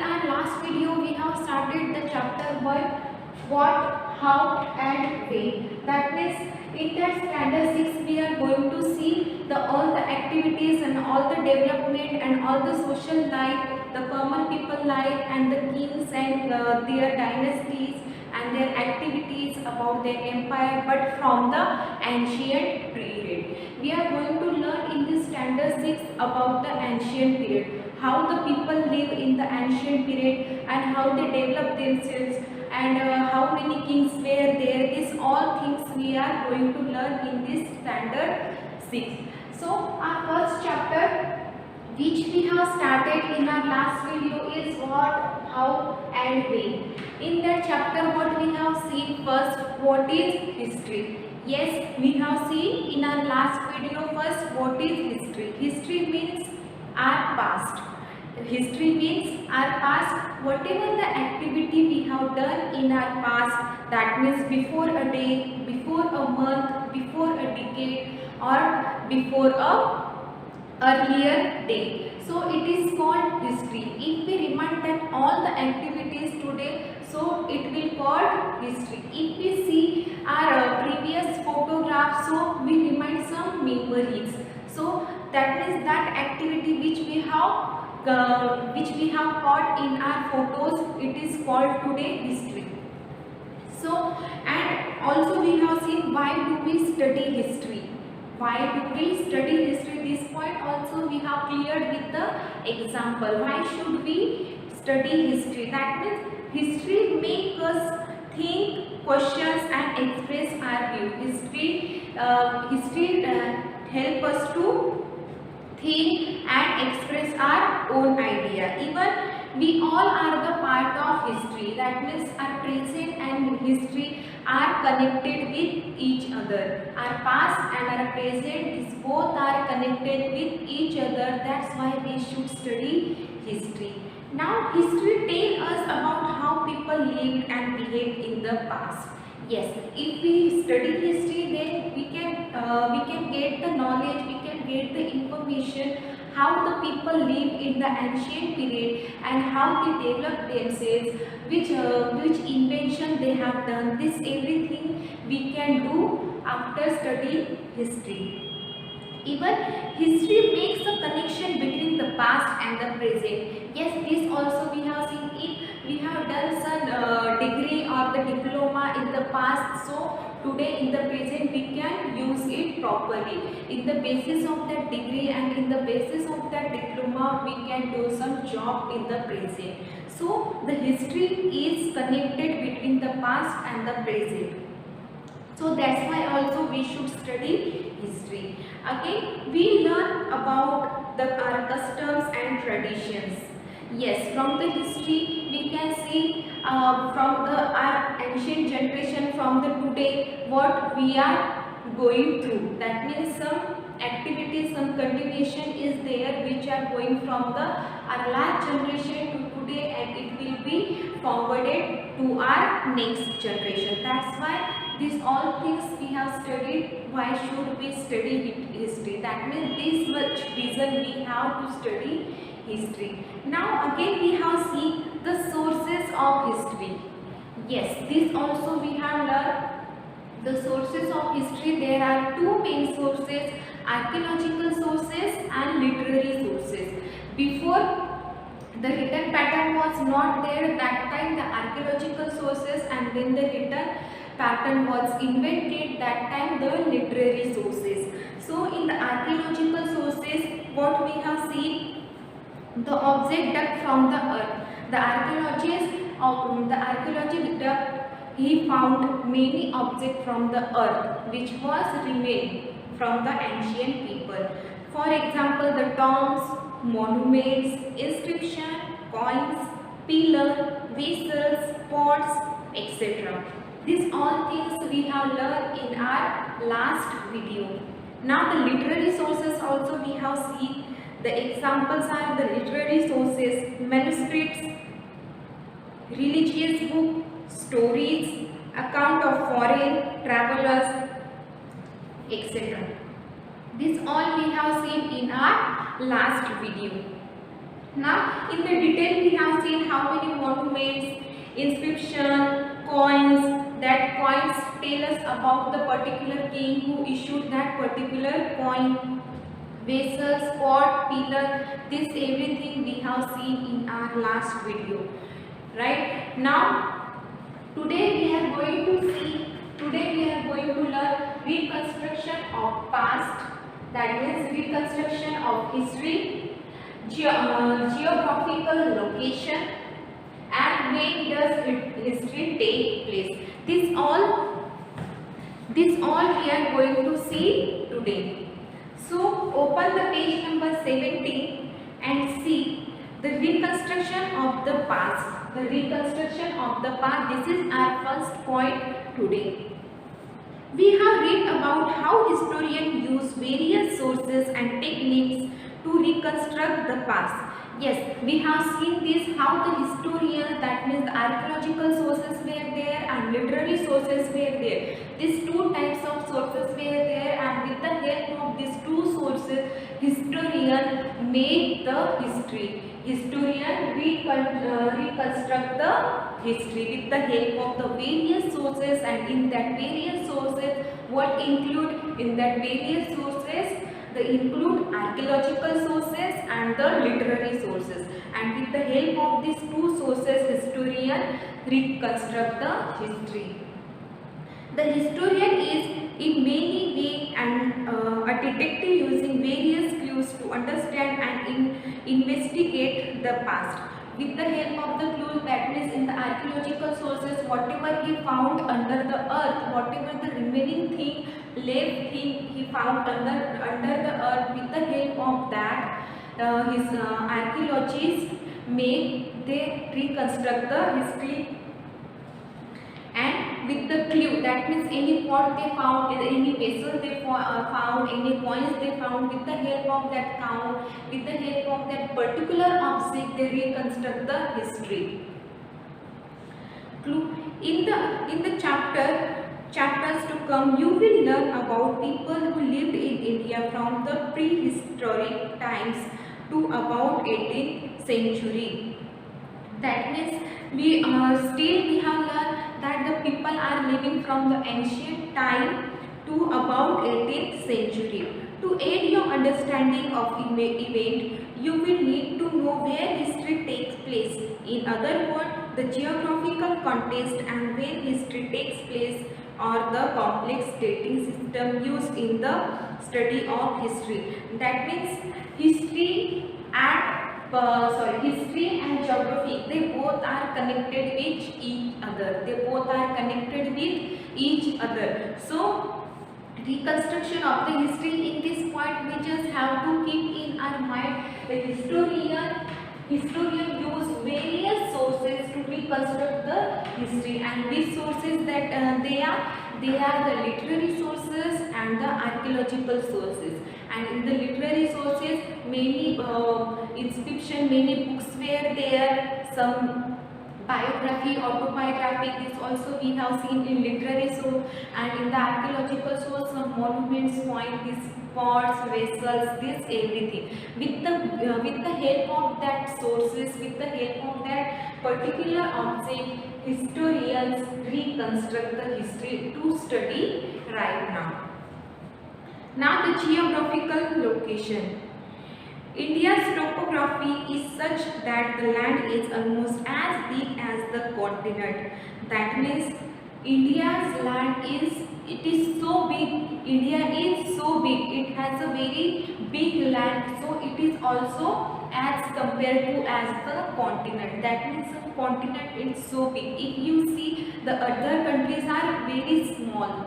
our last video we have started the chapter 1, what, how and when. That means in that standard 6 we are going to see the all the activities and all the development and all the social life, the common people life and the kings and their dynasties and their activities about their empire, but from the ancient period. We are going to learn in this standard 6 about the ancient period, how the people live in the ancient period and how they develop themselves and how many kings were there. These all things we are going to learn in this standard 6. So our first chapter which we have started in our last video is what, how and when. In that chapter what we have seen first, what is history. Yes, we have seen in our last video first what is history. History means our past. History means our past, whatever the activity we have done in our past, that means before a day, before a month, before a decade or before a earlier day. So it is called history. If we remind that all the activities today, so it will called history. If we see our previous photographs, so we remind some memories. So that means that activity which we have caught in our photos, it is called today history. So and also we have seen why do we study history. Why do we study history? This point also we have cleared with the example. Why should we study history? That means history makes us think, questions and express our view. History help us to think and express our own idea. Even we all are the part of history. That means our present and history are connected with each other. Our past and our present both are connected with each other. That's why we should study history. Now history tells us about how people lived and behaved in the past. Yes, if we study history, then we can get the knowledge, we can get the information how the people lived in the ancient period and how they developed themselves, which invention they have done. This everything we can do after studying history. Even history makes a connection between the past and the present. Yes, this also we have seen it. We have done some degree or the diploma in the past. So today in the present we can use it properly. In the basis of that degree and in the basis of that diploma we can do some job in the present. So the history is connected between the past and the present. So that's why also we should study history. Again, we learn about our customs and traditions. Yes, from the history we can see from our ancient generation, from the today what we are going through. That means some activities, some continuation is there which are going from the our last generation to today, and it will be forwarded to our next generation. That's why these all things we have studied. Why should we study history? That means this much reason we have to study history. Now again we have seen the sources of history. Yes, this also we have learned the sources of history. There are two main sources, archaeological sources and literary sources. Before the written pattern was not there, that time the archaeological sources, and when the written pattern was invented, that time the literary sources. So in the archaeological sources what we have seen, the object dug from the earth. The archaeologist dug, he found many objects from the earth which was remained from the ancient people. For example, the tombs, monuments, inscription, coins, pillar, vessels, pots, etc. These all things we have learned in our last video. Now the literary sources also we have seen. The examples are the literary sources, manuscripts, religious book, stories, account of foreign travelers, etc. This all we have seen in our last video. Now in the detail we have seen how many monuments, inscription, coins, that coins tell us about the particular king who issued that particular coin, vessels, pot, pillar, this everything we have seen in our last video. Right? Now today we are going to learn reconstruction of past, that means reconstruction of history, geographical location, and when does history take place. This all we are going to see today. So open the page number 17 and see the reconstruction of the past. The reconstruction of the past. This is our first point today. We have read about how historians use various sources and techniques to reconstruct the past. Yes, we have seen this, how the historians, that means the archaeological sources were there and literary sources were there. These two types of sources were there, and with the help of these two sources, historian made the history. Historian reconstruct the history with the help of the various sources, and in that various sources, what include in that various sources? They include archaeological sources and the literary sources, and with the help of these two sources, historian reconstruct the history. The historian is in many ways and a detective using various clues to understand and investigate the past. With the help of the clues, that means in the archaeological sources, whatever he found under the earth, whatever the remaining thing left he found under the earth, with the help of that, his archaeologists they reconstruct the history. And with the clue, that means any pot they found, any vessel they found, any coins they found, with the help of that count, with the help of that particular object, they reconstruct the history. Clue. In the chapters to come, you will learn about people who lived in India from the prehistoric times to about 18th century. That means we have learned that the people are living from the ancient time to about 18th century. To aid your understanding of event, you will need to know where history takes place. In other words, the geographical context and when history takes place, or the complex dating system used in the study of history. That means history and geography, they both are connected with each other. So reconstruction of the history, in this point we just have to keep in our mind the historian use various sources to reconstruct the history, and these sources that they are the literary sources and the archaeological sources. And in the literary sources, many inscription, many books were there, some biography, autobiography, this also we have seen in literary source. And in the archaeological source, some monuments, these pots, vessels, this everything. With the help of that sources, with the help of that particular object, historians reconstruct the history to study right now. Now the geographical location. India's topography is such that the land is almost as big as the continent. That means India's land is so big. India is so big. It has a very big land. So it is also as compared to as the continent. That means the continent is so big. If you see, the other countries are very small.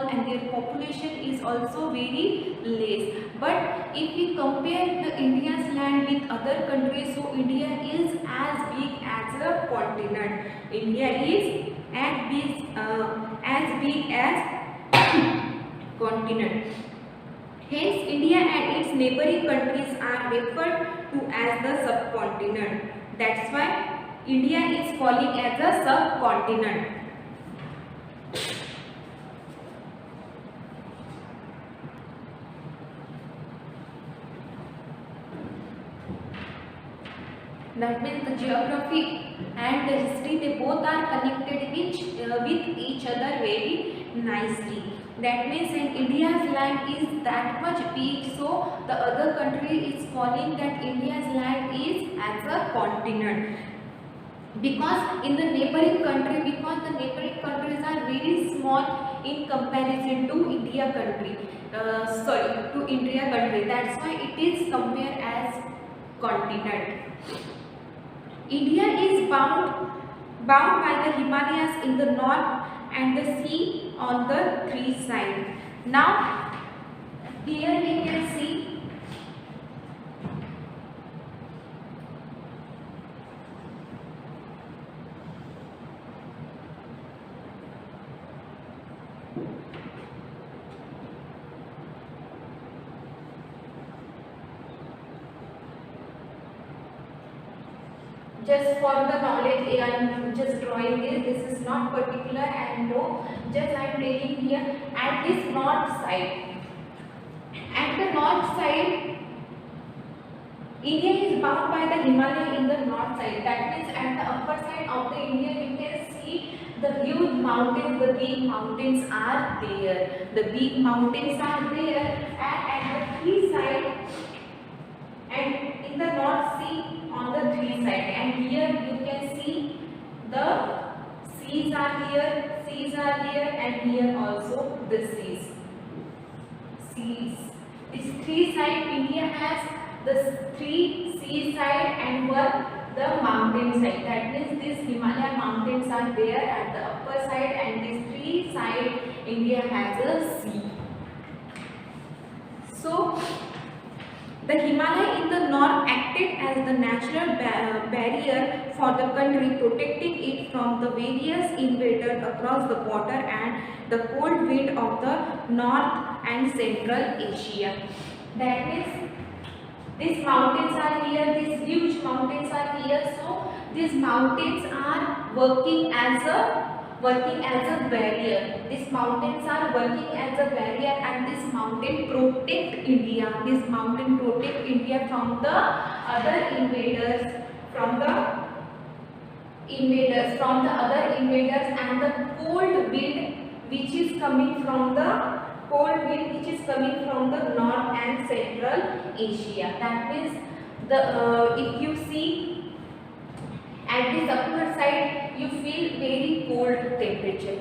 And their population is also very less. But if we compare the India's land with other countries, so India is as big as a continent. India is as big as continent. Hence, India and its neighboring countries are referred to as the subcontinent. That's why India is calling as a subcontinent. That means the geography and the history, they both are connected with each other very nicely. That means in India's land is that much big, so the other country is calling that India's land is as a continent. Because in the neighboring country, because the neighboring countries are very small in comparison to India country, to India country, that's why it is compared as continent. India is bound by the Himalayas in the north and the sea on the three sides. Now here we can see just for the knowledge, I am just drawing this is not particular and no, just I am taking here at this north side. At the north side, India is bound by the Himalaya in the north side. That means at the upper side of the India, you can see the huge mountains, the big mountains are there. The big mountains are there, and at the three side, and in the North Sea on the three side, and here you can see the seas are here, and here also the seas. This three side, India has the three sea side and one the mountain side. That means these Himalaya mountains are there at the upper side, and these three side India has a sea. So the Himalaya in the north acted as the natural barrier for the country, protecting it from the various invaders across the border and the cold wind of the North and Central Asia. That means these mountains are here, these huge mountains are here, so these mountains are working as a barrier. These mountains are working as a barrier, and this mountain protect India. This mountain protect India from the other invaders, from the other invaders, and the cold wind which is coming from the North and Central Asia. That means if you see at this upper side, you feel very cold temperature.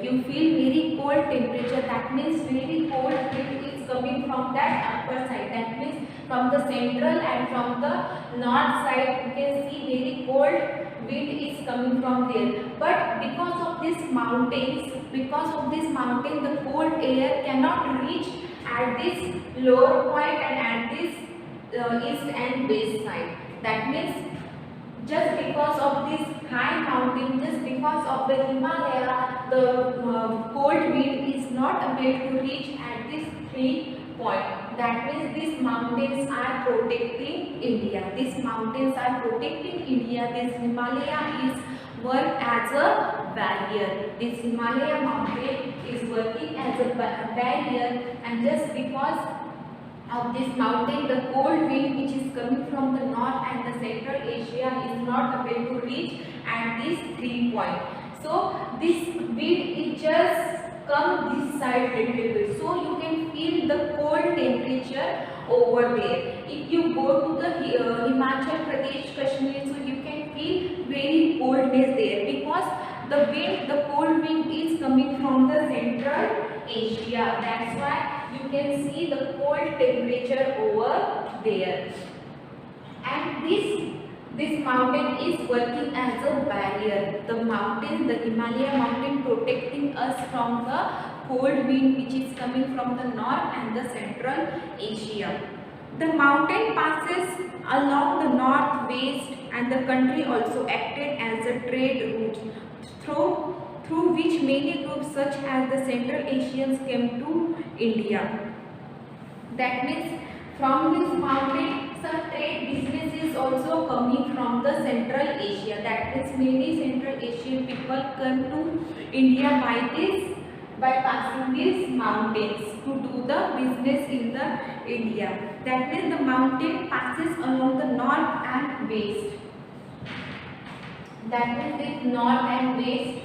That means very cold wind is coming from that upper side. That means from the central and from the north side, you can see very cold wind is coming from there. But because of these mountains, the cold air cannot reach at this lower point and at this east and west side. That means just because of this high mountain, just because of the Himalaya, the cold wind is not able to reach at this 3 point. That means these mountains are protecting India. This Himalaya is work as a barrier. This Himalaya mountain is working as a barrier, and just because of this mountain, the cold wind which is coming from the north and the central Asia is not able to reach at this 3 point. So this wind is just come this side little bit, so you can feel the cold temperature over there. If you go to the Himachal Pradesh, Kashmir, so you can feel very coldness there, because the cold wind is coming from the central Asia. That's why you can see the cold temperature over there. And this mountain is working as a barrier. The Himalaya mountain protecting us from the cold wind which is coming from the north and the central Asia. The mountain passes along the northwest, and the country also acted as a trade route through which many groups such as the Central Asians came to India. That means from this mountain, some trade business is also coming from the Central Asia. That means many Central Asian people come to India by passing these mountains to do the business in the India. That means the mountain passes along the north and west. that means with north and west.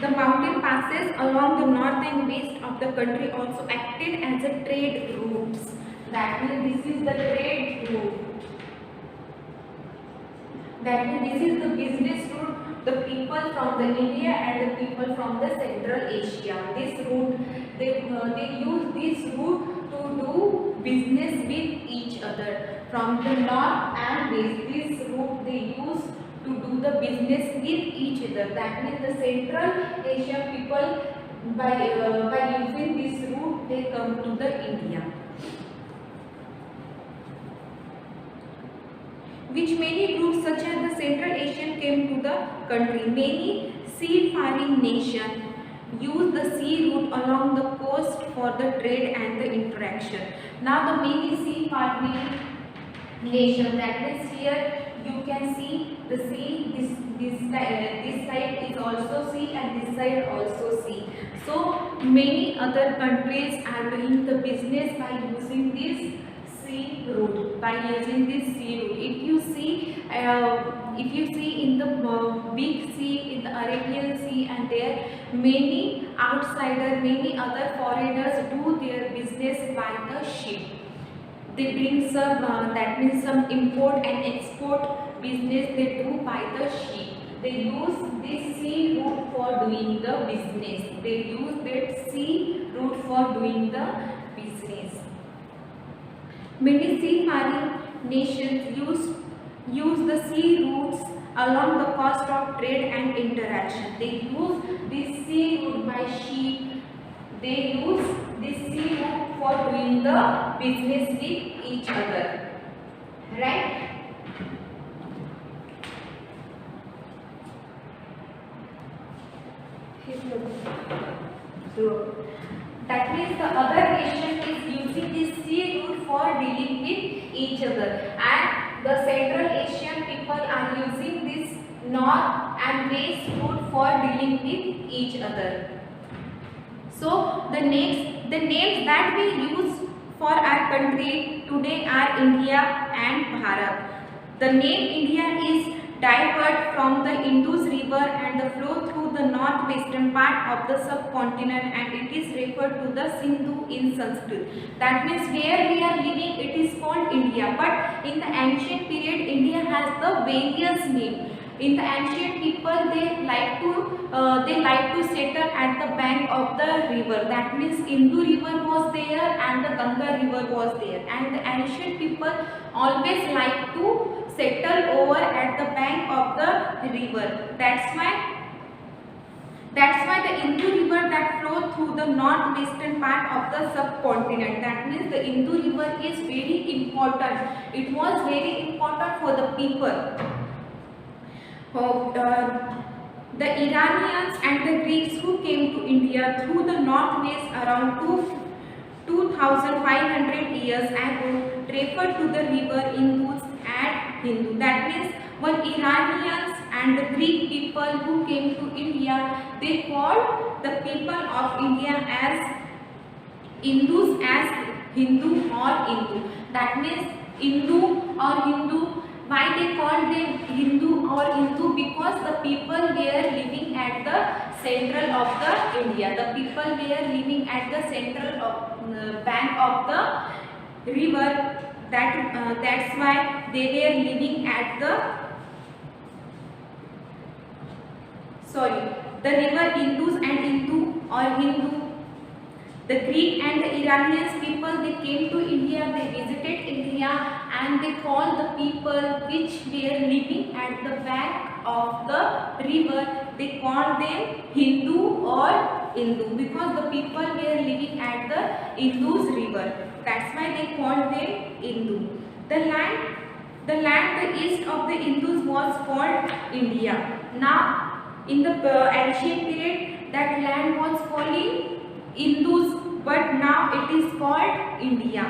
The mountain passes along the north and west of the country also acted as a trade routes. That means this is the trade route. That means this is the business route. The people from the India and the people from the Central Asia. This route, they use this route to do business with each other. From the north and west, this route they use to do the business with each other. That means the Central Asian people, by using this route, they come to the India. Which many groups such as the Central Asian came to the country. Many seafaring nations use the sea route along the coast for the trade and the interaction. Now the many seafaring nations, that means here you can see the sea, this side is also sea and this side also sea. So many other countries are doing the business by using this sea route, by using this sea route. If you see in the big sea, in the Arabian Sea, and there many outsiders, many other foreigners do their business by the ship. They bring some, that means some import and export business they do by the ship. They use this sea route for doing the business. They use that sea route for doing the business. Many seafaring nations use the sea routes along the coast of trade and interaction. They use this sea route by ship. They use this sea route for doing the business with each other. Right? So that means the other nation is using this sea route for dealing with each other, and the Central Asian people are using this north and west route for dealing with each other. So the names that we use for our country today are India and Bharat. The name India is diverged from the Indus river and the flow through the northwestern part of the subcontinent, and it is referred to the Sindhu in Sanskrit. That means where we are living, it is called India. But in the ancient period, India has the various names. In the ancient people, they like to settle at the bank of the river. That means Indus river was there and the Ganga river was there, and the ancient people always like to settle over at the bank of the river. That's why the Indus river that flows through the northwestern part of the subcontinent. That means the Indus river is very important. It was very important for the people. The Iranians and the Greeks who came to India through the northwest around 2500 years ago referred to the river Indus as Hindu. That means when Iranians and the Greek people who came to India, they called the people of India as Indus, as Hindu or Hindu. That means Hindu or Hindu. Why they called them Hindu or Hindu? Because the people were living at the central of the India. The people were living at the central of bank of the river. That's why they were living at the river Indus and Hindu or Hindu. The Greek and the Iranian people, they came to India, they visited India, and they called the people which were living at the bank of the river, they called them Hindu or Hindu, because the people were living at the Indus river. That's why they called them Hindu. The land east of the Indus was called India. Now, in the ancient period, that land was called Indus, but now it is called India.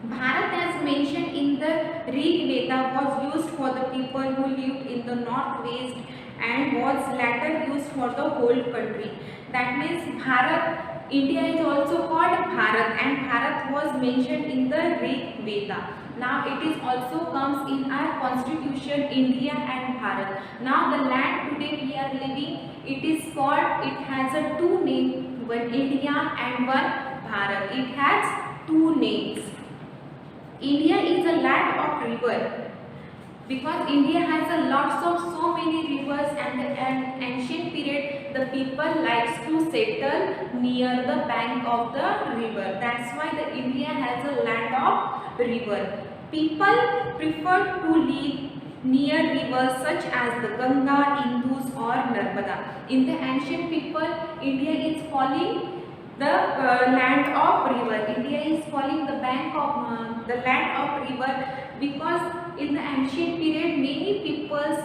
Bharat, as mentioned in the Rig Veda, was used for the people who lived in the northwest and was later used for the whole country. That means Bharat India is also called Bharat, and Bharat was mentioned in the Rig Veda. Now it is also comes in our constitution, India and Bharat. Now the land today we are living, it is called, it has a two name, one India and one Bharat. It has two names. India is a land of river, because India has a lots of so many rivers, and in an ancient period the people likes to settle near the bank of the river. That's why the India has a land of river. People prefer to live near rivers such as the Ganga, Indus or Narmada. In the ancient people, India is calling the land of river. India is calling the bank of the land of river, because in the ancient period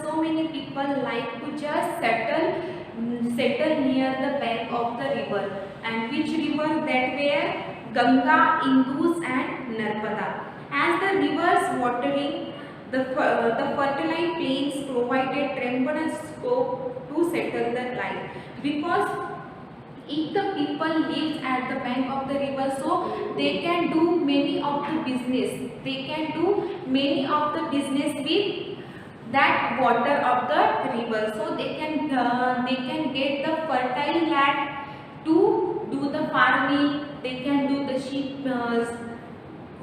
so many people like to just settle near the bank of the river. And which river that were? Ganga, Indus and Narmada. As the rivers watering, the fertile plains provided tremendous scope to settle the life, because if the people lives at the bank of the river, so they can do many of the business. They can do many of the business with that water of the river. So they can get the fertile land to do the farming. They can do the sheep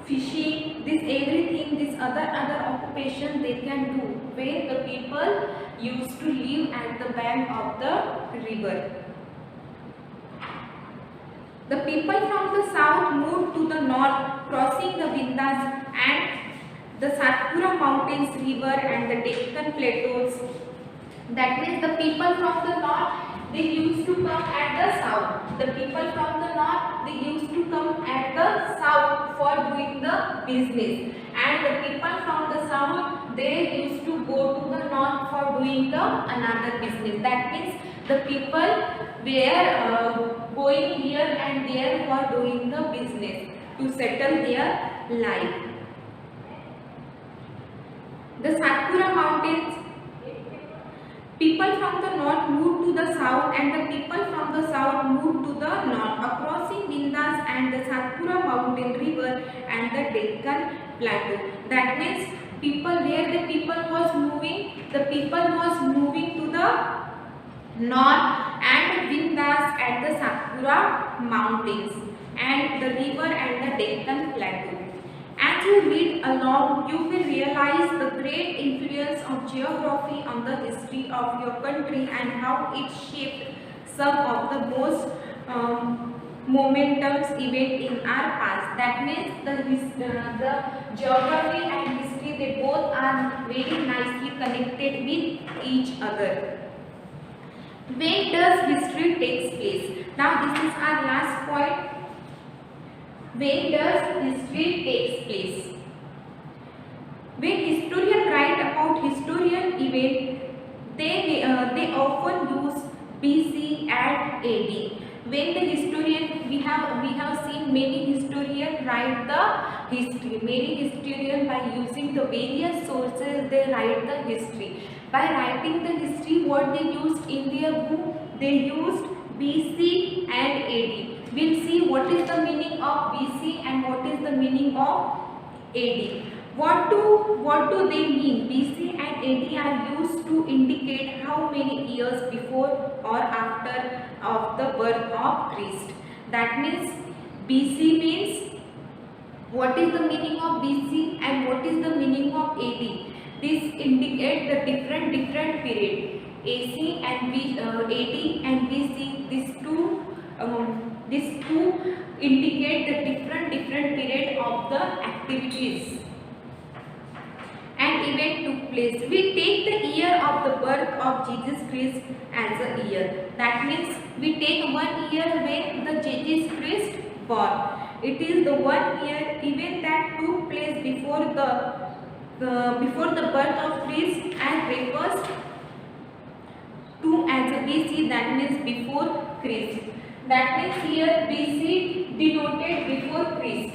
fishing. This everything, this other occupation they can do when the people used to live at the bank of the river. The people from the south moved to the north, crossing the Vindhyas and the Satpura mountains, river and the Deccan plateaus. That means the people from the north, they used to come at the south. The people from the north, they used to come at the south for doing the business. And the people from the south, they used to go to the north for doing the another business. That means the people were going here and there for doing the business to settle their life. The Satpura mountains, people from the north moved to the south, and the people from the south moved to the north, crossing Vindhyas and the Satpura mountain river and the Deccan plateau. That means where the people was moving to the north and Vindhyas and the Satpura mountains and the river and the Deccan plateau. As you read along, you will realize the great influence of geography on the history of your country and how it shaped some of the most momentous events in our past. That means the geography and history, they both are very nicely connected with each other. When does history takes place? Now this is our last point. When does history takes place? When historians write about historical event, they often use BC and AD. When the historian, we have seen many historians write the history. Many historians, by using the various sources, they write the history. By writing the history, what they used in their book, they used BC and AD. We'll see what is the meaning of BC and what is the meaning of AD. What do they mean? BC and AD are used to indicate how many years before or after of the birth of Christ. That means BC means, what is the meaning of BC and what is the meaning of AD? This indicate the different period. AC and AD and BC, these two indicate the different period of the activities and event took place. We take the year of the birth of Jesus Christ as a year. That means we take 1 year when the Jesus Christ born. It is the 1 year event that took place before the birth of Christ and refers to as a BC, that means before Christ. That means here BC denoted before Christ.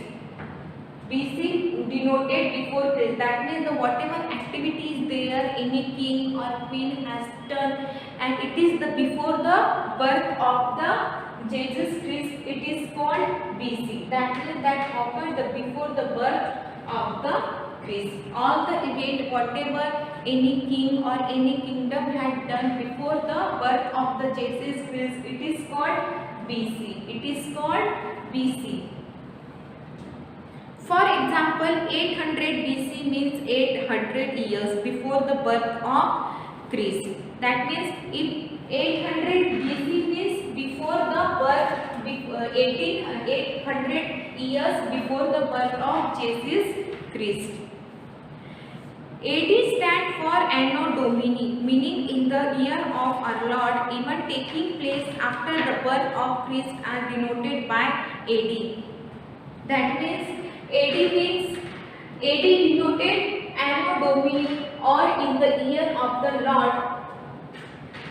BC denoted before Christ. That means the whatever activity is there, any king or queen has done, and it is the before the birth of the Jesus Christ, it is called BC. That means that occurred before the birth of the Christ. All the event, whatever any king or any kingdom had done before the birth of the Jesus Christ, it is called BC. It is called BC. For example, 800 BC means 800 years before the birth of Christ. That means if 800 BC means before the birth, 800 years before the birth of Jesus Christ. AD stand for Anno Domini, meaning in the year of our Lord, even taking place after the birth of Christ are denoted by AD. That means AD denoted Anno Domini, or in the year of the Lord,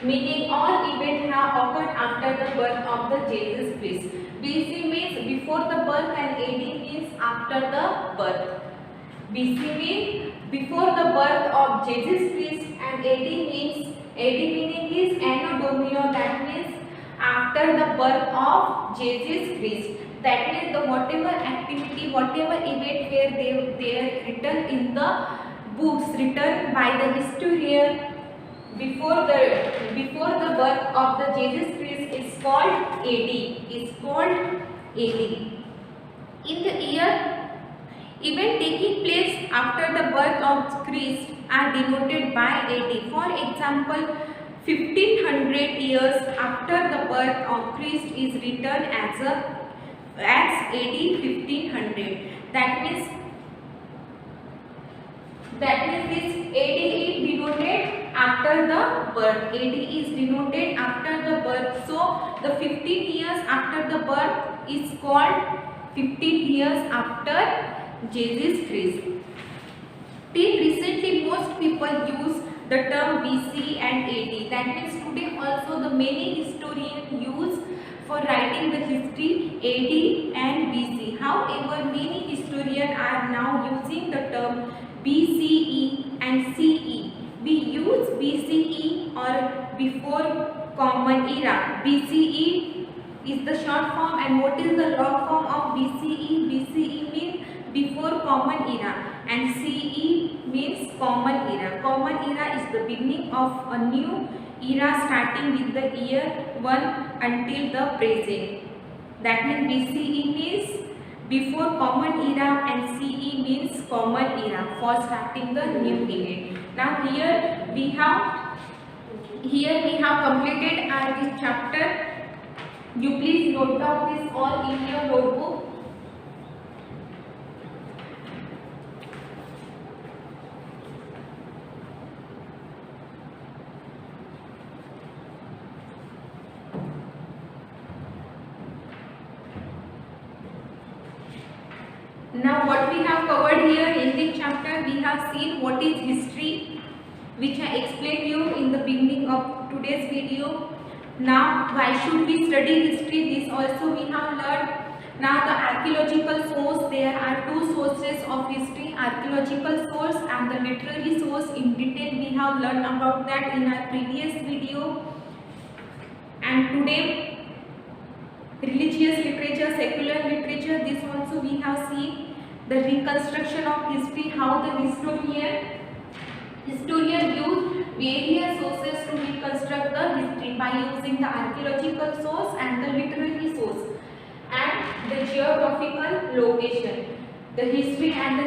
meaning all events have occurred after the birth of the Jesus Christ. BC means before the birth and AD means after the birth. BC means before the birth of Jesus Christ and AD meaning is Anno Domini, that means after the birth of Jesus Christ. That means the whatever activity, whatever event where they are written in the books written by the historian before the birth of the Jesus Christ is called AD. In the year event taking place after the birth of Christ are denoted by AD. For example, 1500 years after the birth of Christ is written as AD 1500. That means this AD is denoted after the birth. AD is denoted after the birth. So the 15 years after the birth is called 15 years after Jesus Christ. Till recently, most people use the term BC and AD. That means today also the many historians use for writing the history AD and BC. However, many historians are now using the term BCE and CE. We use BCE or before common era. BCE is the short form, and what is the long form of BCE? BCE means before common era, and CE means common era. Common era is the beginning of a new era starting with the year 1 until the present. That means BCE means before common era and CE means common era for starting the new event. Now here we have completed this chapter. You please note down this all in your notebook. Now what we have covered here in this chapter, we have seen what is history, which I explained you in the beginning of today's video. Now why should we study history? This also we have learned. Now the archaeological source, there are two sources of history, archaeological source and the literary source. In detail we have learned about that in our previous video. And today religious literature, secular literature, this also we have seen. The reconstruction of history, how the historian use various sources to reconstruct the history by using the archaeological source and the literary source, and the geographical location. The history and the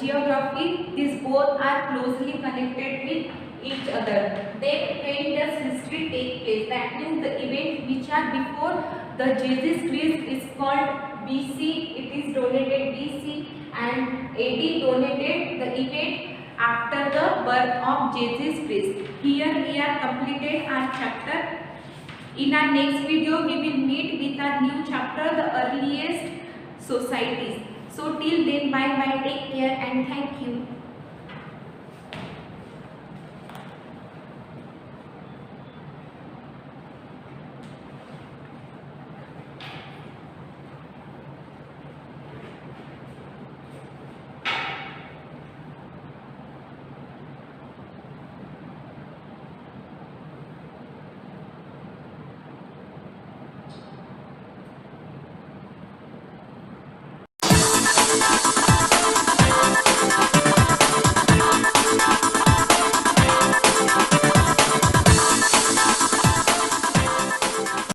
geography, these both are closely connected with each other. Then when does history take place? That means the event which are before the Jesus Christ is called BC, it is donated BC, and AD donated the event after the birth of Jesus Christ. Here we are completed our chapter. In our next video we will meet with our new chapter, the earliest societies. So till then, bye bye, take care and thank you.